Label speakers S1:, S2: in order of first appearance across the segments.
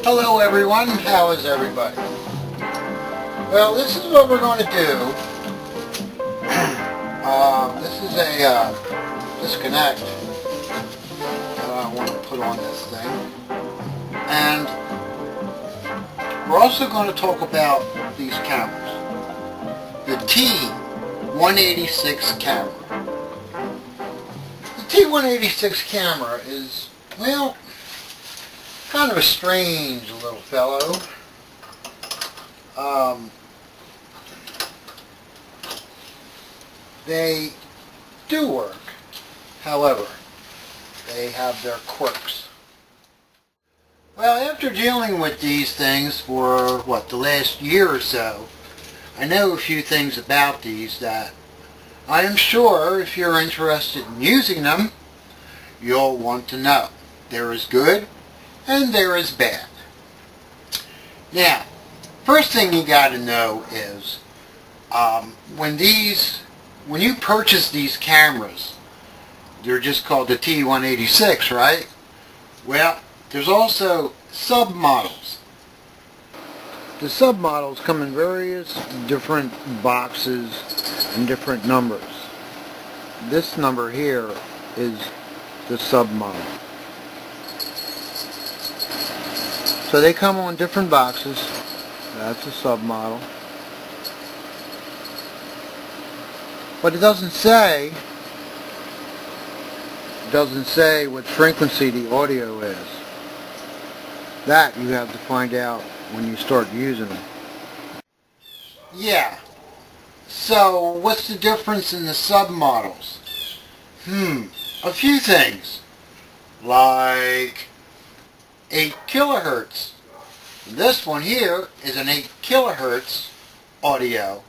S1: Hello everyone, how is everybody? Well, this is what we're going to do. This is a disconnect that I want to put on this thing. And we're also going to talk about these cameras. The T186 camera. The T186 camera is, well, kind of a strange little fellow. They do work, however, they have their quirks. Well, after dealing with these things for, the last year or so, I know a few things about these that I am sure if you're interested in using them, you'll want to know. There is good and there is bad. Now, first thing you got to know is when you purchase these cameras, they're just called the T186, right? Well, there's also submodels. The submodels come in various different boxes and different numbers. This number here is the submodel. So they come on different boxes. That's a submodel. But it doesn't say what frequency the audio is. That you have to find out when you start using them. Yeah. So what's the difference in the submodels? A few things. Like 8 kilohertz. This one here is an 8 kilohertz audio.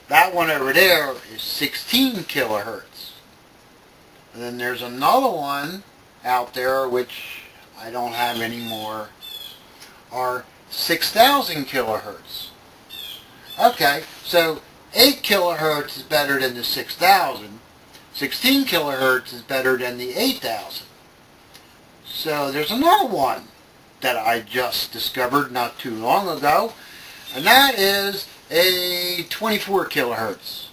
S1: That one over there is 16 kilohertz. And then there's another one out there which I don't have anymore, are 6,000 kilohertz. Okay, so 8 kilohertz is better than the 6,000. 16 kilohertz is better than the 8,000. So there's another one that I just discovered not too long ago, and that is a 24 kilohertz,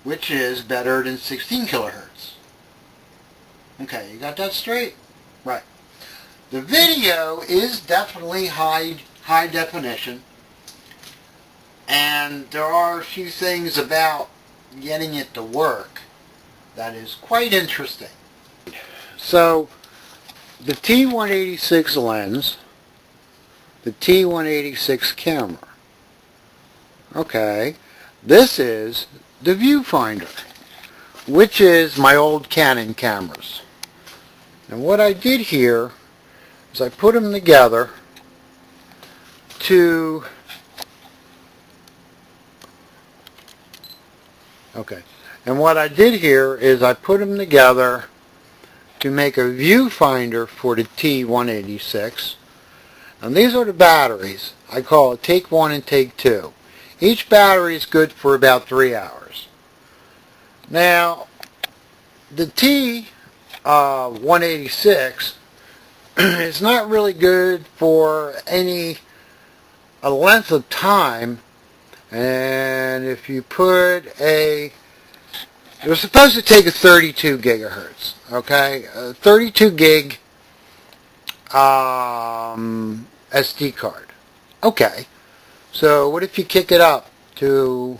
S1: which is better than 16 kilohertz. Okay, you got that straight? Right. The video is definitely high definition, and there are a few things about getting it to work that is quite interesting. So, the T186 lens, the T186 camera. Okay, this is the viewfinder, which is my old Canon cameras. And what I did here is I put them together to make a viewfinder for the T186. And these are the batteries. I call it take 1 and take 2. Each battery is good for about 3 hours. Now, the T186 is not really good for a length of time. And if you put they're supposed to take a 32 gigahertz, okay? A 32 gig SD card. Okay. So what if you kick it up to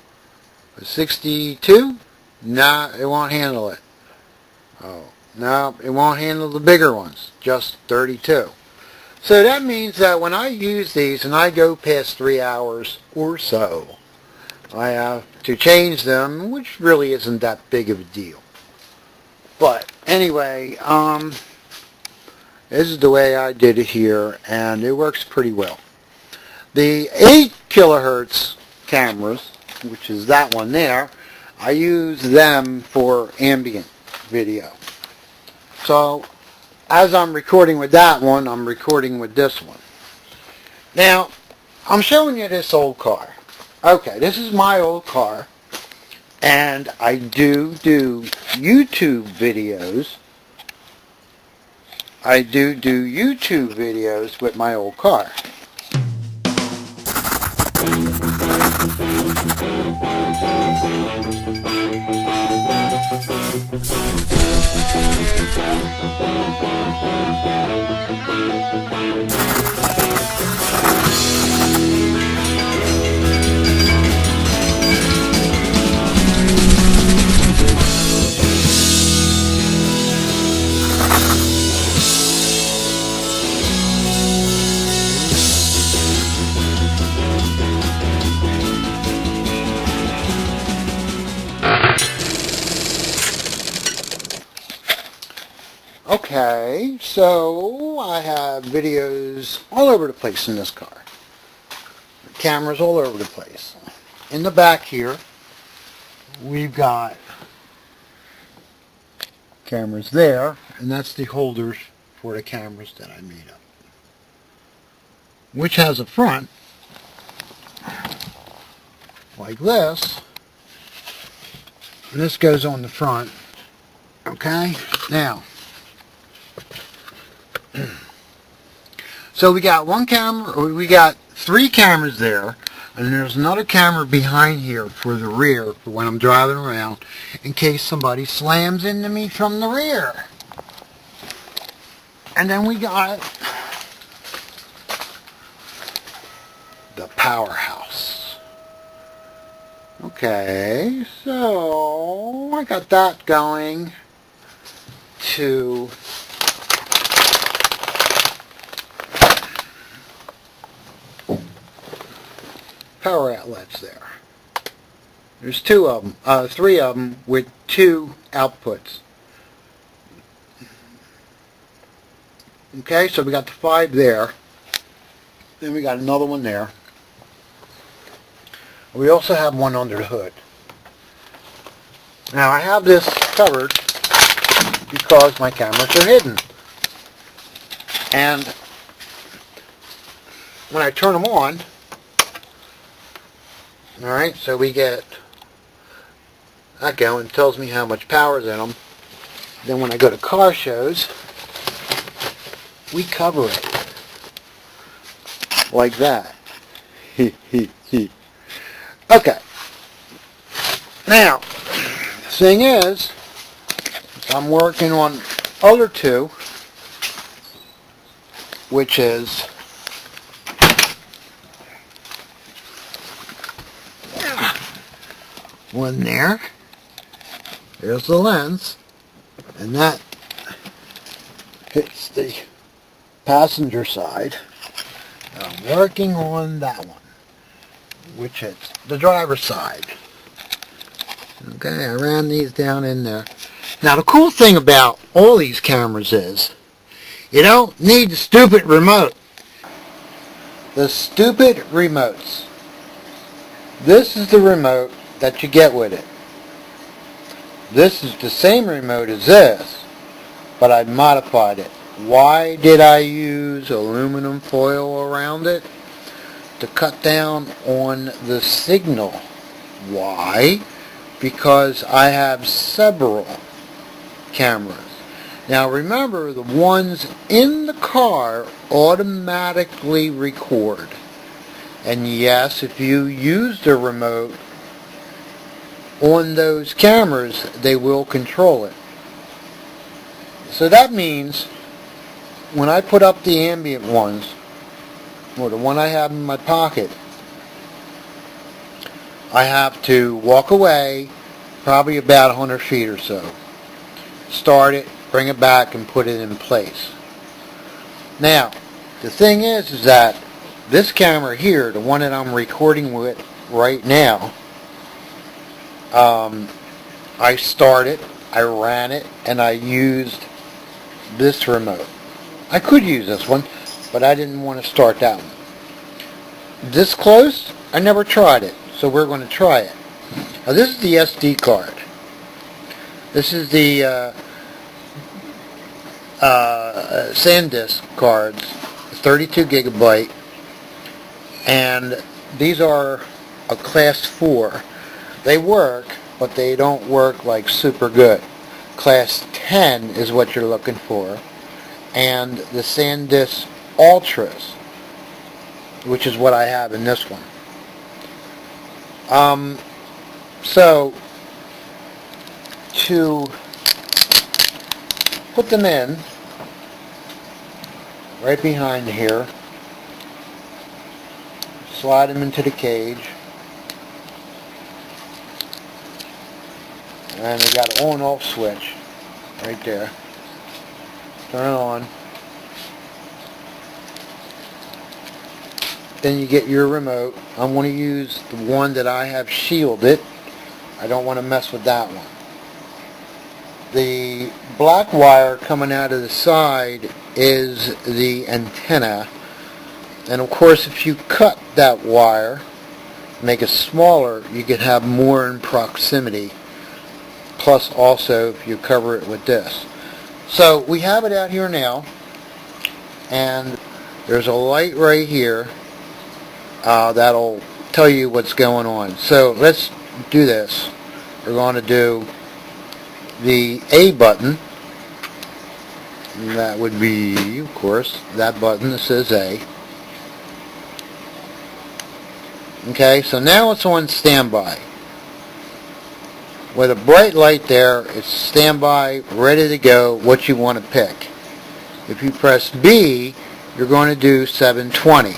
S1: 62? Nah, it won't handle it. Oh, no, it won't handle the bigger ones. Just 32. So that means that when I use these and I go past 3 hours or so, I have to change them, which really isn't that big of a deal. But anyway, this is the way I did it here, and it works pretty well. The 8 kilohertz cameras, which is that one there, I use them for ambient video. So as I'm recording with that one, I'm recording with this one. Now, I'm showing you this old car. Okay, this is my old car. And I do YouTube videos. I do YouTube videos with my old car. Okay, so I have videos all over the place in this car. Cameras all over the place. In the back here, we've got cameras there, and that's the holders for the cameras that I made up. Which has a front, like this, and this goes on the front. Okay, now, so we got one camera, or we got 3 cameras there, and there's another camera behind here for the rear, for when I'm driving around, in case somebody slams into me from the rear. And then we got the powerhouse. Okay, so I got that going to power outlets there. There's 2 of them, 3 of them with 2 outputs. Okay, so we got the 5 there. Then we got another one there. We also have one under the hood. Now I have this covered because my cameras are hidden. And when I turn them on, alright, so we get that going, tells me how much power is in them. Then when I go to car shows, we cover it like that. Okay. Now, the thing is, I'm working on other 2, which is one there. There's the lens, and that hits the passenger side. I'm working on that one, which hits the driver's side. Okay, I ran these down in there. Now the cool thing about all these cameras is you don't need the stupid remote. The stupid remotes. This is the remote that you get with it. This is the same remote as this, but I modified it. Why did I use aluminum foil around it? To cut down on the signal. Why? Because I have several cameras. Now remember, the ones in the car automatically record. And yes, if you use the remote on those cameras, they will control it. So that means when I put up the ambient ones, or the one I have in my pocket, I have to walk away probably about 100 feet or so. Start it, bring it back, and put it in place. Now, the thing is that this camera here, the one that I'm recording with right now, I started, I ran it, and I used this remote. I could use this one, but I didn't want to start that one. This close, I never tried it, so we're going to try it. Now this is the SD card. This is the SanDisk cards, 32 gigabyte, and these are a class 4. They work, but they don't work like super good. Class 10 is what you're looking for, and the SanDisk Ultras, which is what I have in this one. So to put them in right behind here, slide them into the cage, and we got an on off switch right there. Turn it on. Then you get your remote. I'm going to use the one that I have shielded. I don't want to mess with that one. The black wire coming out of the side is the antenna, and of course if you cut that wire, make it smaller, you could have more in proximity, plus also if you cover it with this. So we have it out here now, and there's a light right here that'll tell you what's going on. So let's do this. We're going to do the A button, and that would be, of course, that button that says A. Okay, so now it's on standby. With a bright light there, it's standby, ready to go, what you want to pick. If you press B, you're going to do 720.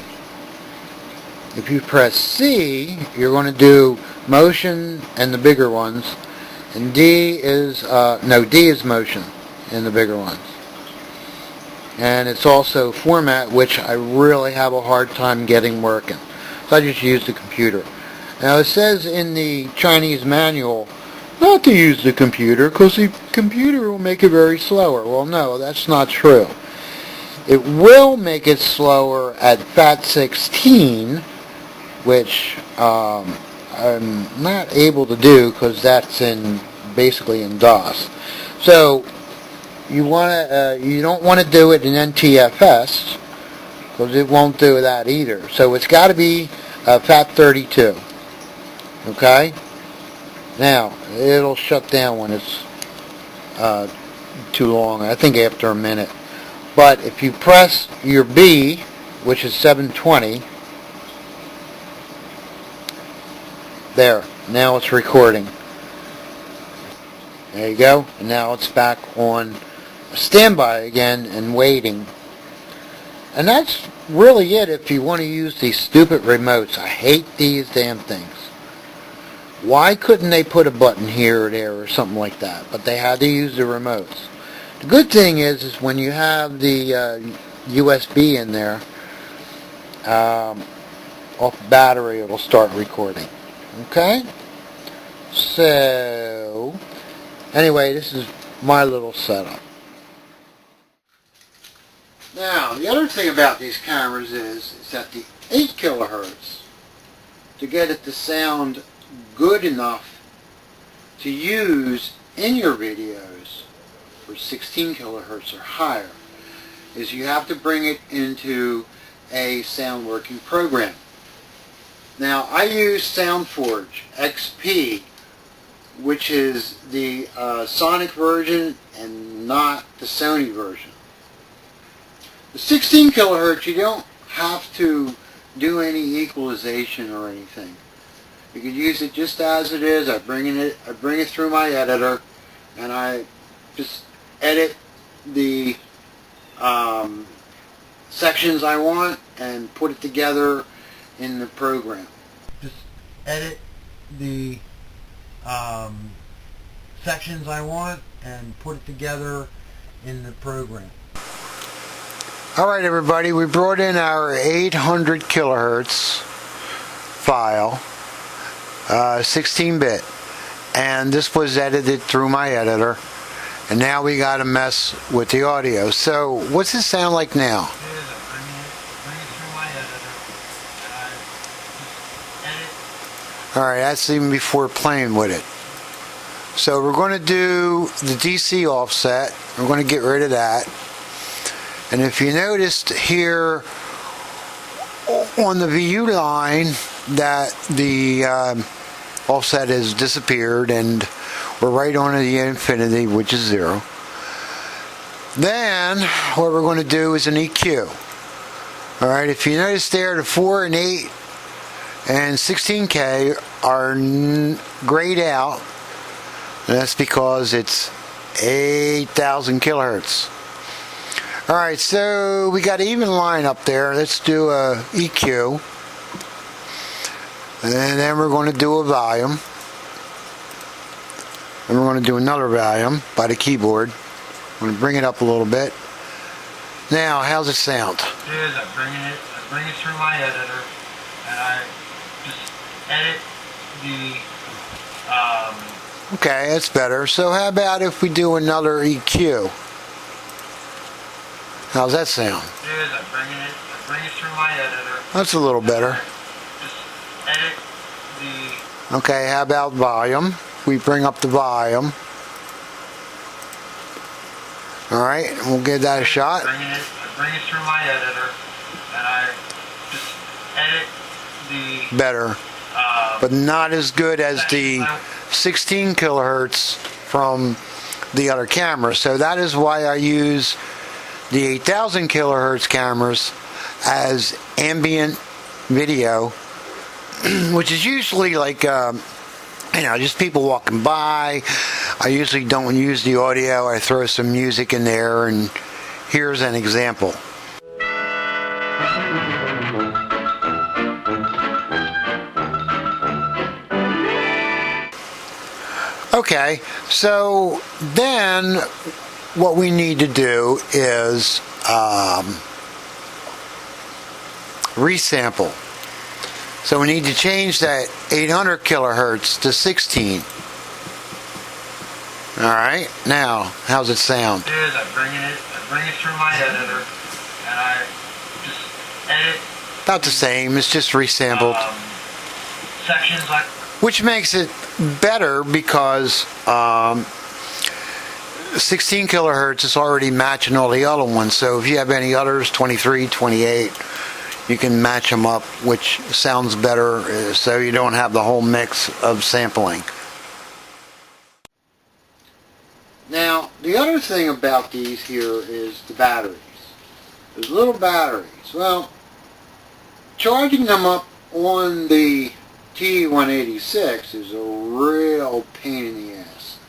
S1: If you press C, you're going to do motion and the bigger ones. And D is motion in the bigger ones. And it's also format, which I really have a hard time getting working. So I just use the computer. Now it says in the Chinese manual not to use the computer because the computer will make it very slower. Well, no, that's not true. It will make it slower at FAT16, which I'm not able to do because that's basically in DOS. So you don't want to do it in NTFS because it won't do that either. So it's got to be FAT32. Okay. Now it'll shut down when it's too long. I think after a minute. But if you press your B, which is 720. There, now it's recording. There you go. And now it's back on standby again and waiting. And that's really it if you want to use these stupid remotes. I hate these damn things. Why couldn't they put a button here or there or something like that? But they had to use the remotes. The good thing is when you have the USB in there, off the battery, it'll start recording. Okay? So, anyway, this is my little setup. Now, the other thing about these cameras is that the 8 kilohertz, to get it to sound good enough to use in your videos for 16 kilohertz or higher, is you have to bring it into a sound working program. Now, I use SoundForge XP, which is the Sonic version and not the Sony version. The 16 kilohertz, you don't have to do any equalization or anything. You can use it just as it is. I bring it through my editor, and I just edit the sections I want and put it together in the program. Just edit the sections I want and put it together in the program. Alright everybody, we brought in our 800 kilohertz file, 16-bit, and this was edited through my editor, and now we got to mess with the audio. So what's it sound like now? Alright, that's even before playing with it. So we're going to do the DC offset. We're going to get rid of that. And if you noticed here on the VU line that the offset has disappeared, and we're right on to the infinity, which is 0. Then what we're going to do is an EQ. Alright, if you notice there, the 4 and 8 and 16K are grayed out, and that's because it's 8,000 kilohertz. Alright, so we got an even line up there. Let's do a EQ. And then we're going to do a volume. And we're going to do another volume by the keyboard. I'm going to bring it up a little bit. Now, how's it sound?
S2: I bring it through my editor, and I just edit the...
S1: Okay, that's better. So how about if we do another EQ? How's that sound?
S2: I bring it through my editor.
S1: That's a little better.
S2: Just edit the...
S1: Okay, how about volume? We bring up the volume. Alright, we'll give that a shot.
S2: I bring it through my editor, and I just edit the...
S1: Better. But not as good as the 16 kilohertz from the other camera. So that is why I use the 8,000 kilohertz cameras as ambient video, which is usually like just people walking by. I usually don't use the audio. I throw some music in there, and here's an example. Okay, so then what we need to do is resample. So we need to change that 800 kilohertz to 16. Alright, now, how's it sound?
S2: I bring it through my editor, and I just edit...
S1: About the same, it's just resampled.
S2: Sections like...
S1: Which makes it better because 16 kilohertz is already matching all the other ones. So if you have any others, 23, 28, you can match them up, which sounds better, so you don't have the whole mix of sampling. Now, the other thing about these here is the batteries. There's little batteries. Well, charging them up on the T186 is a real pain in the ass.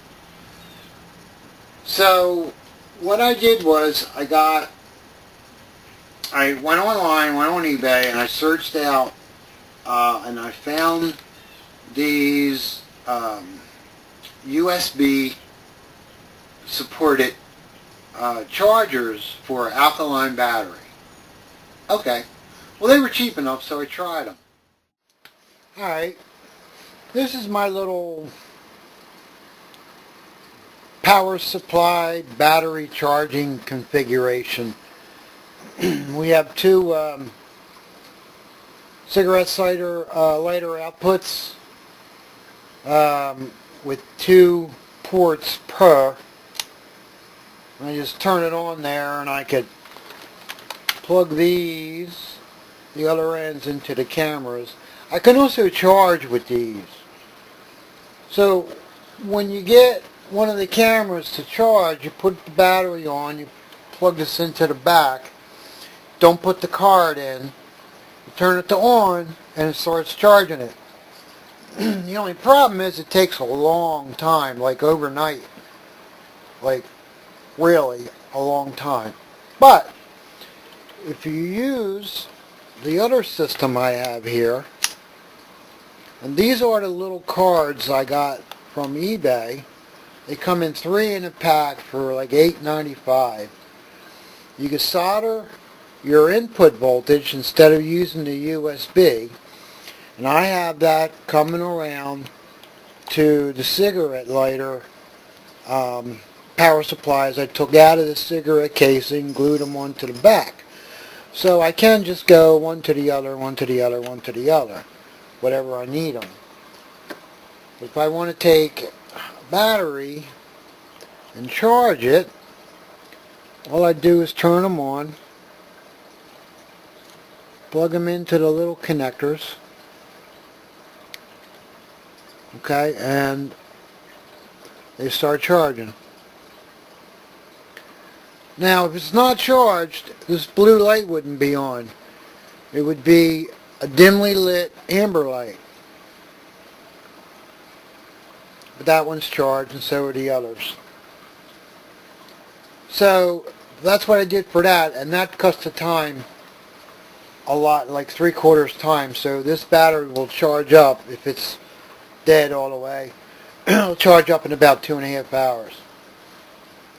S1: So what I did was I went online, went on eBay, and I searched out and I found these USB supported chargers for alkaline battery. Okay, well they were cheap enough, so I tried them. Alright, this is my little power supply battery charging configuration. We have two cigarette lighter outputs with 2 ports per. I just turn it on there, and I could plug the other ends into the cameras. I can also charge with these. So when you get one of the cameras to charge, you put the battery on, you plug this into the back, don't put the card in, you turn it to on, and it starts charging it. The only problem is it takes a long time, like overnight, like really a long time. But if you use the other system I have here, and these are the little cards I got from eBay. They come in 3 in a pack for like $8.95. You can solder your input voltage instead of using the USB, and I have that coming around to the cigarette lighter power supplies I took out of the cigarette casing, glued them onto the back. So I can just go one to the other, one to the other, one to the other, whatever I need them. If I want to take a battery and charge it, all I do is turn them on, plug them into the little connectors, Okay, and they start charging. Now, if it's not charged, this blue light wouldn't be on. It would be a dimly lit amber light. But that one's charged, and so are the others. So that's what I did for that, and that cuts the time a lot, like 3/4 time. So this battery will charge up if it's dead all the way. It'll charge up in about 2.5 hours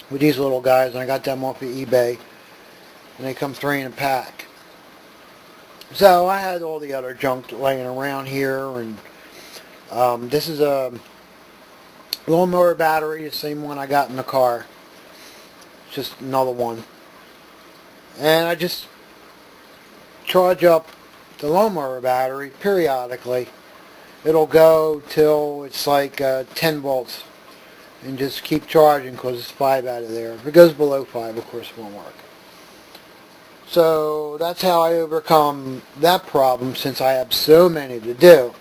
S1: with these little guys, and I got them off of eBay, and they come 3 in a pack. So I had all the other junk laying around here, and this is a lawnmower battery, the same one I got in the car. It's just another one. And I just charge up the lawnmower battery periodically. It'll go till it's like 10 volts and just keep charging because it's 5 out of there. If it goes below 5, of course, it won't work. So that's how I overcome that problem, since I have so many to do.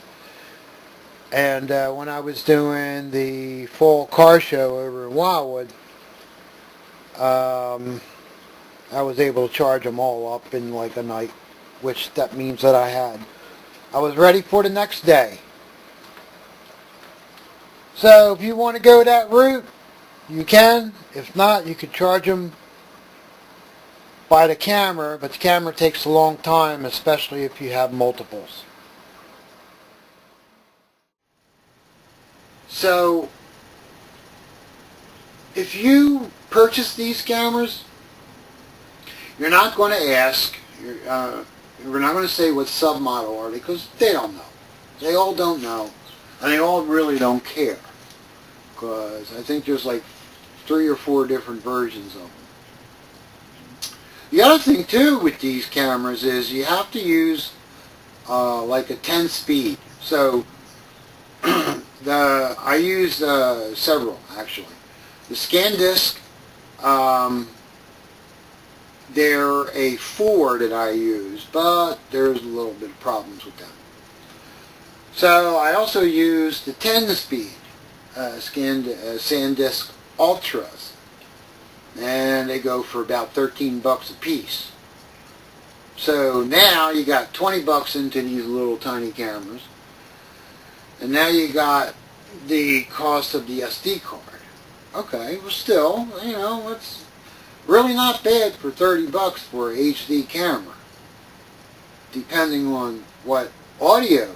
S1: And when I was doing the fall car show over in Wildwood, I was able to charge them all up in like a night, which that means that I was ready for the next day. So if you want to go that route, you can. If not, you could charge them by the camera, but the camera takes a long time, especially if you have multiples. So if you purchase these cameras, you're not going to ask, we're not going to say what submodel are they, because they don't know. They all don't know, and they all really don't care, because I think there's like 3 or 4 different versions of them. The other thing too with these cameras is you have to use like a 10 speed. So I use several actually. The ScanDisk, they're a 4 that I use, but there's a little bit of problems with them. So I also use the 10 speed SanDisk Ultras, and they go for about $13 a piece. So now you got $20 into these little tiny cameras, and now you got the cost of the SD card. Okay, well still, you know, it's really not bad for $30 for an HD camera, depending on what audio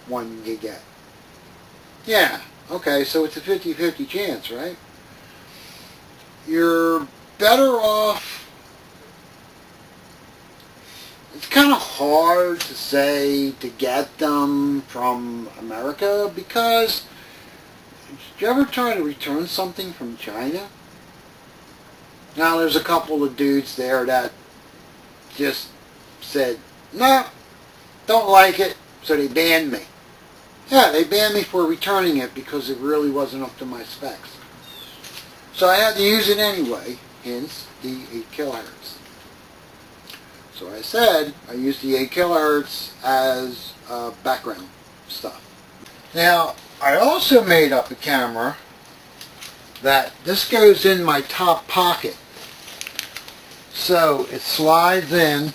S1: one you get. Yeah, okay, so it's a 50-50 chance, right? You're better off. It's kind of hard to say to get them from America, because did you ever try to return something from China? Now there's a couple of dudes there that just said, no, don't like it, so they banned me. Yeah, they banned me for returning it because it really wasn't up to my specs. So I had to use it anyway, hence the 8 kilohertz. So I said I used the 8 kilohertz as background stuff. Now, I also made up a camera that this goes in my top pocket. So it slides in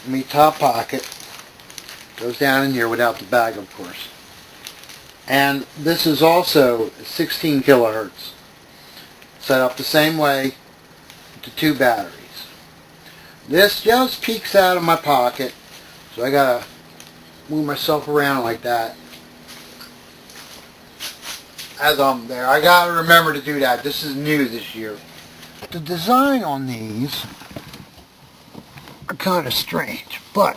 S1: my top pocket, goes down in here without the bag, of course. And this is also 16 kilohertz. Set up the same way with the 2 batteries. This just peeks out of my pocket, so I gotta move myself around like that as I'm there. I gotta remember to do that. This is new this year. The design on these are kind of strange, but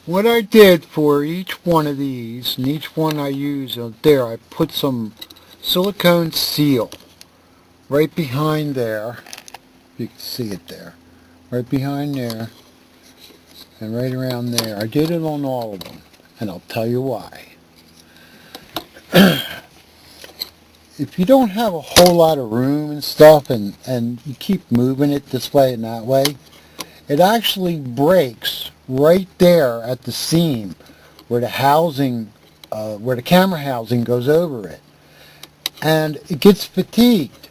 S1: what I did for each one of these, and each one I use out there, I put some silicone seal right behind there. You can see it there. Right behind there. And right around there. I did it on all of them. And I'll tell you why. If you don't have a whole lot of room and stuff, and you keep moving it this way and that way, it actually breaks right there at the seam where the housing, where the camera housing goes over it. And it gets fatigued.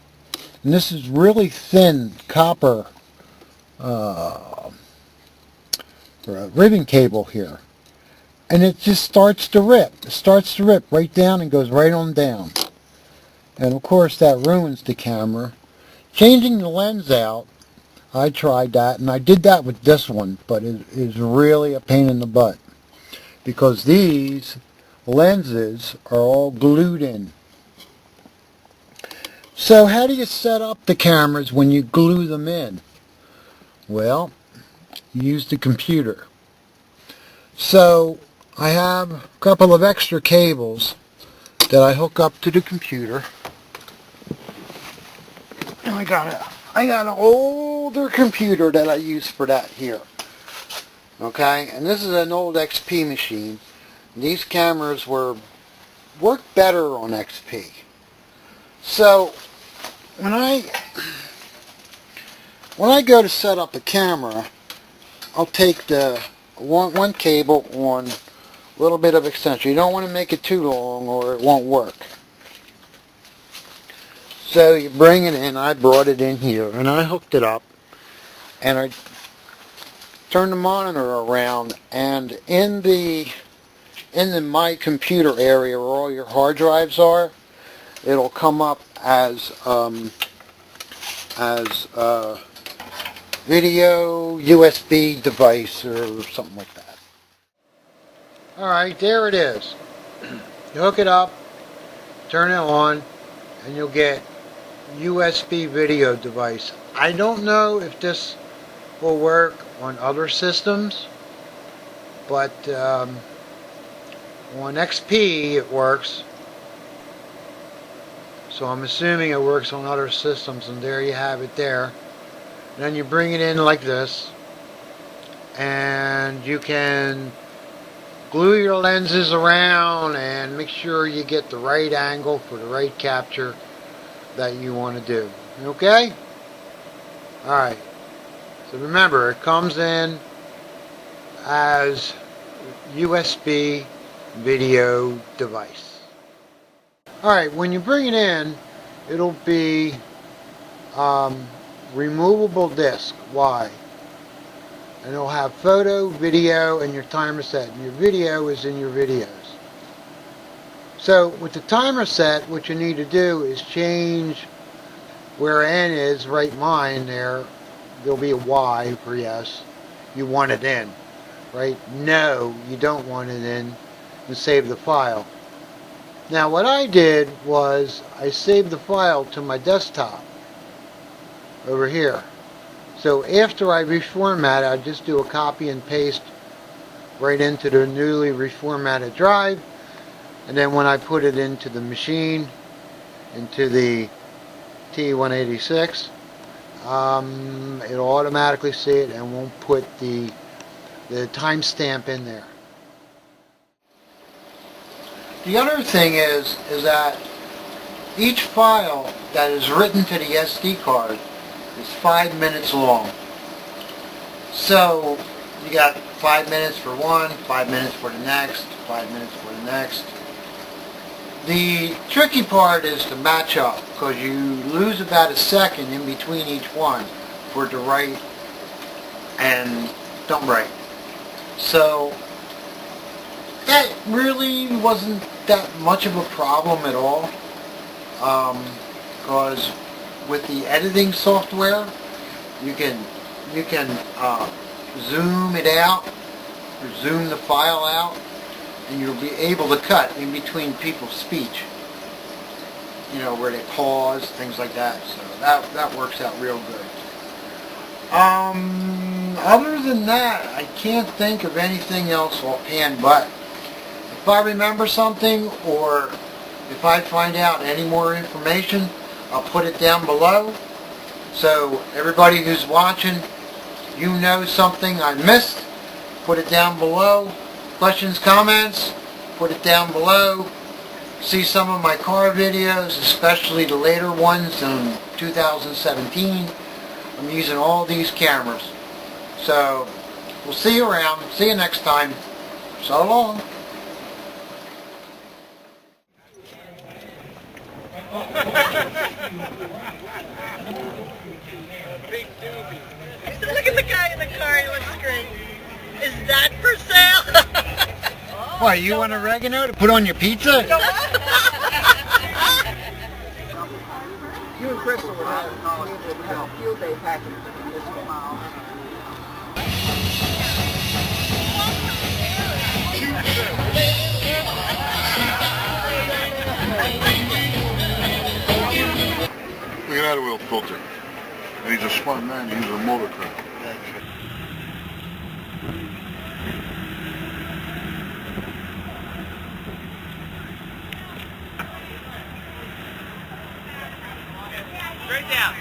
S1: And this is really thin copper ribbon cable here. And it just starts to rip. It starts to rip right down and goes right on down. And of course that ruins the camera. Changing the lens out, I tried that, and I did that with this one, but it is really a pain in the butt because these lenses are all glued in. So how do you set up the cameras when you glue them in? Well, you use the computer. So I have a couple of extra cables that I hook up to the computer. And I got an older computer that I use for that here. Okay, and this is an old XP machine. These cameras work better on XP. So when I go to set up a camera, I'll take the one cable on a little bit of extension. You don't want to make it too long or it won't work. So you bring it in. I brought it in here and I hooked it up and I turned the monitor around, and in the my computer area where all your hard drives are, it'll come up as video USB device or something like that. Alright, there it is. You hook it up, turn it on, and you'll get USB video device. I don't know if this will work on other systems, but on XP it works. So I'm assuming it works on other systems, and there you have it there. And then you bring it in like this, and you can glue your lenses around and make sure you get the right angle for the right capture that you want to do. Okay? Alright. So remember, it comes in as USB video device. Alright, when you bring it in, it'll be removable disc. Why? And it'll have photo, video, and your timer set. And your video is in your videos. So with the timer set, what you need to do is change where N is, right mine there. There'll be a Y for yes. You want it in. Right? No, you don't want it in. And save the file. Now what I did was I saved the file to my desktop over here. So after I reformat it, I just do a copy and paste right into the newly reformatted drive, and then when I put it into the machine, into the T186, it'll automatically see it and won't put the timestamp in there. The other thing is that each file that is written to the SD card is 5 minutes long. So you got 5 minutes for one, 5 minutes for the next, 5 minutes for the next. The tricky part is to match up, because you lose about a second in between each one for it to write and don't write. So that really wasn't that much of a problem at all, because with the editing software you can zoom it out or zoom the file out, and you'll be able to cut in between people's speech, you know, where they pause, things like that. So that works out real good. Other than that, I can't think of anything else offhand, but if I remember something, or if I find out any more information, I'll put it down below. So everybody who's watching, you know something I missed, put it down below. Questions, comments, put it down below. See some of my car videos, especially the later ones in 2017. I'm using all these cameras. So we'll see you around. See you next time. So long.
S3: Big doobie. Look at the guy in the car, he looks great. Is that for sale?
S1: Why, you want oregano to put on your pizza?
S3: You and Crystal would have a field day package this mile.
S4: Look at that oil filter. And he's a smart man, he's a motor craft.
S3: Straight down.